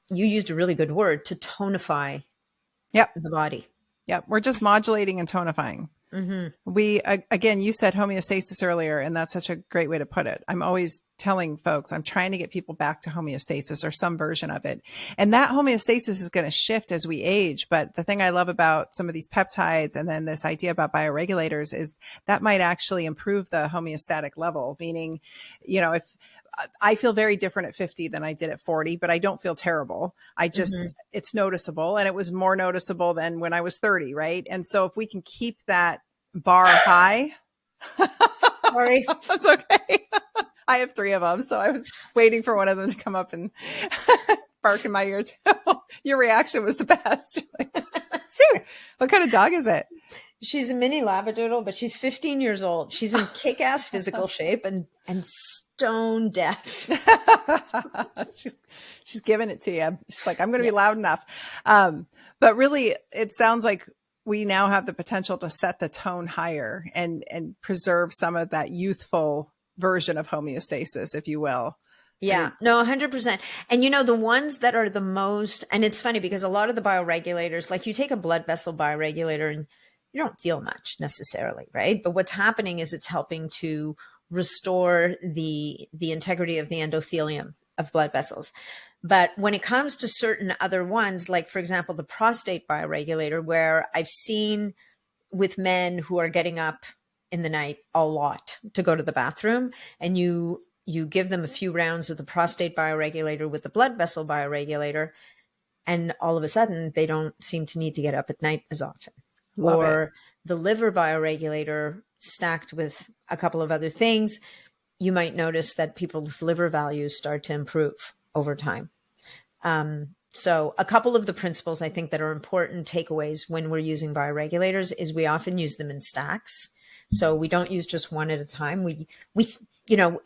you used a really good word, to tonify Yep. the body. Yep. We're just modulating and tonifying. We, again, you said homeostasis earlier, and that's such a great way to put it. I'm always telling folks, I'm trying to get people back to homeostasis or some version of it. And that homeostasis is going to shift as we age. But the thing I love about some of these peptides and then this idea about bioregulators is that might actually improve the homeostatic level, meaning, you know, if I feel very different at 50 than I did at 40, but I don't feel terrible. I just, it's noticeable, and it was more noticeable than when I was 30. Right. And so if we can keep that bar high, Sorry. that's okay. I have 3 of them. So I was waiting for one of them to come up and bark in my ear too. Your reaction was the best. Sue, what kind of dog is it? She's a mini Labradoodle, but she's 15 years old. She's in kick-ass physical shape and stone deaf. she's giving it to you. She's like, I'm going to be loud enough. But really, it sounds like we now have the potential to set the tone higher and preserve some of that youthful version of homeostasis, if you will. Yeah, no, 100%. And you know, the ones that are the most, and it's funny because a lot of the bioregulators, like you take a blood vessel bioregulator and you don't feel much necessarily, right? But what's happening is it's helping to restore the integrity of the endothelium of blood vessels. But when it comes to certain other ones, like for example, the prostate bioregulator, where I've seen with men who are getting up in the night a lot to go to the bathroom, and you give them a few rounds of the prostate bioregulator with the blood vessel bioregulator, and all of a sudden they don't seem to need to get up at night as often. Or the liver bioregulator stacked with a couple of other things, you might notice that people's liver values start to improve over time. So a couple of the principles I think that are important takeaways when we're using bioregulators is we often use them in stacks. So we don't use just one at a time. We you know,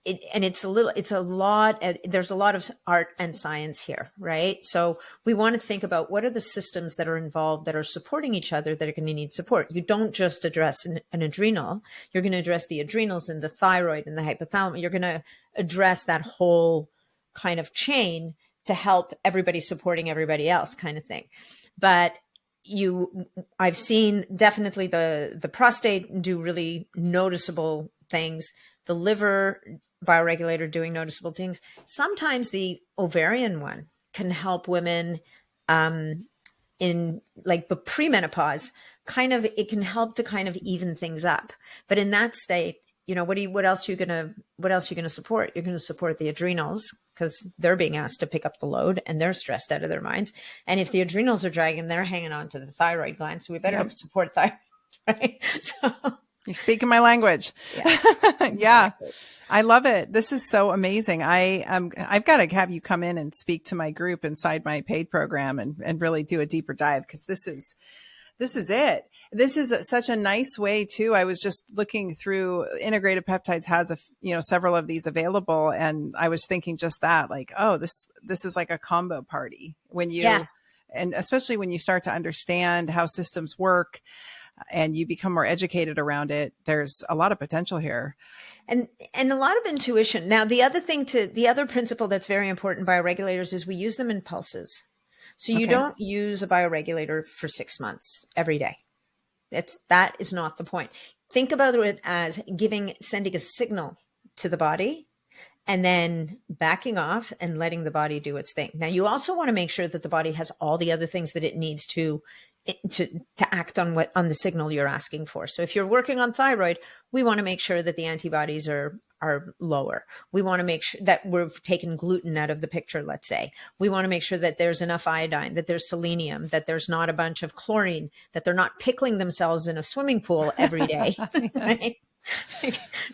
there's a lot of art and science here, right? So we want to think about what are the systems that are involved that are supporting each other that are going to need support. You don't just address an adrenal. You're going to address the adrenals and the thyroid and the hypothalamus. You're going to address that whole kind of chain to help everybody supporting everybody else kind of thing. But I've seen definitely the prostate do really noticeable things. The liver bioregulator doing noticeable things. Sometimes the ovarian one can help women in like the premenopause. It can help to kind of even things up. But in that state, you know, what else are you gonna support? You're gonna support the adrenals because they're being asked to pick up the load and they're stressed out of their minds. And if the adrenals are dragging, they're hanging on to the thyroid gland. So we better support thyroid, right? So you're speaking my language. Yeah. Yeah. I love it. This is so amazing. I've got to have you come in and speak to my group inside my paid program and really do a deeper dive, because this is it. This is such a nice way too. I was just looking through Integrated Peptides has several of these available, and I was thinking just that, like, oh, this is like a combo party when and especially when you start to understand how systems work and you become more educated around it. There's a lot of potential here. And a lot of intuition. Now, the other principle that's very important by regulators is we use them in pulses. So you don't use a bioregulator for 6 months every day. That is not the point. Think about it as sending a signal to the body and then backing off and letting the body do its thing. Now, you also want to make sure that the body has all the other things that it needs to act on the signal you're asking for. So if you're working on thyroid, we want to make sure that the antibodies are lower. We want to make sure that we've taken gluten out of the picture, let's say. We want to make sure that there's enough iodine, that there's selenium, that there's not a bunch of chlorine, that they're not pickling themselves in a swimming pool every day. Right?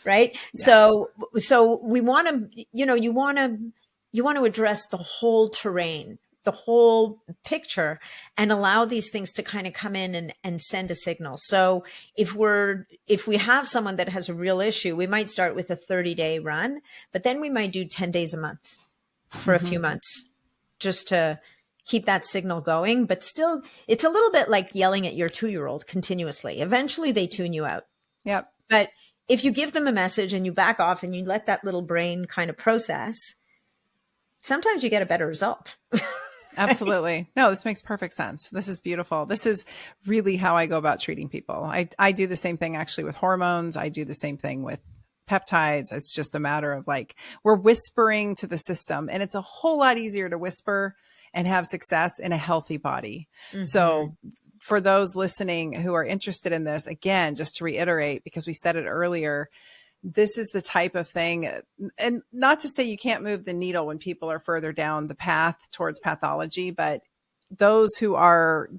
Right? Yeah. So we want to, you want to address the whole terrain, the whole picture, and allow these things to kind of come in and send a signal. So if we have someone that has a real issue, we might start with a 30-day run, but then we might do 10 days a month for a few months just to keep that signal going. But still, it's a little bit like yelling at your 2-year-old continuously. Eventually they tune you out. Yep. But if you give them a message and you back off and you let that little brain kind of process, sometimes you get a better result. Absolutely. No, this makes perfect sense. This is beautiful. This is really how I go about treating people. I do the same thing actually with hormones. I do the same thing with peptides. It's just a matter of like, we're whispering to the system, and it's a whole lot easier to whisper and have success in a healthy body. Mm-hmm. So for those listening who are interested in this, again, just to reiterate, because we said it earlier, this is the type of thing, and not to say you can't move the needle when people are further down the path towards pathology, but those who are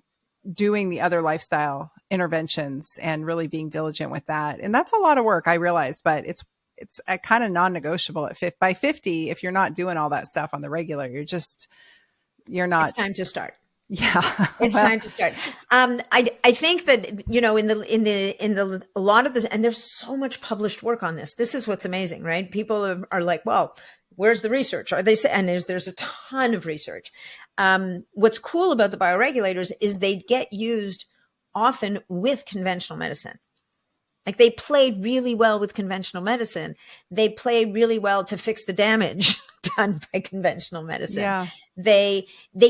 doing the other lifestyle interventions and really being diligent with that. And that's a lot of work, I realize, but it's a kind of non-negotiable by 50. If you're not doing all that stuff on the regular, you're not. It's time to start. Yeah. It's time to start. I think that, you know, in the a lot of this, and there's so much published work on this. This is what's amazing, right? People are like, well, where's the research? Are they, and there's a ton of research. What's cool about the bioregulators is they get used often with conventional medicine. Like they play really well with conventional medicine. They play really well to fix the damage done by conventional medicine. Yeah. They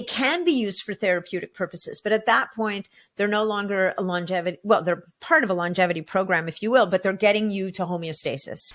can be used for therapeutic purposes, but at that point, they're no longer a longevity. Well, they're part of a longevity program, if you will, but they're getting you to homeostasis.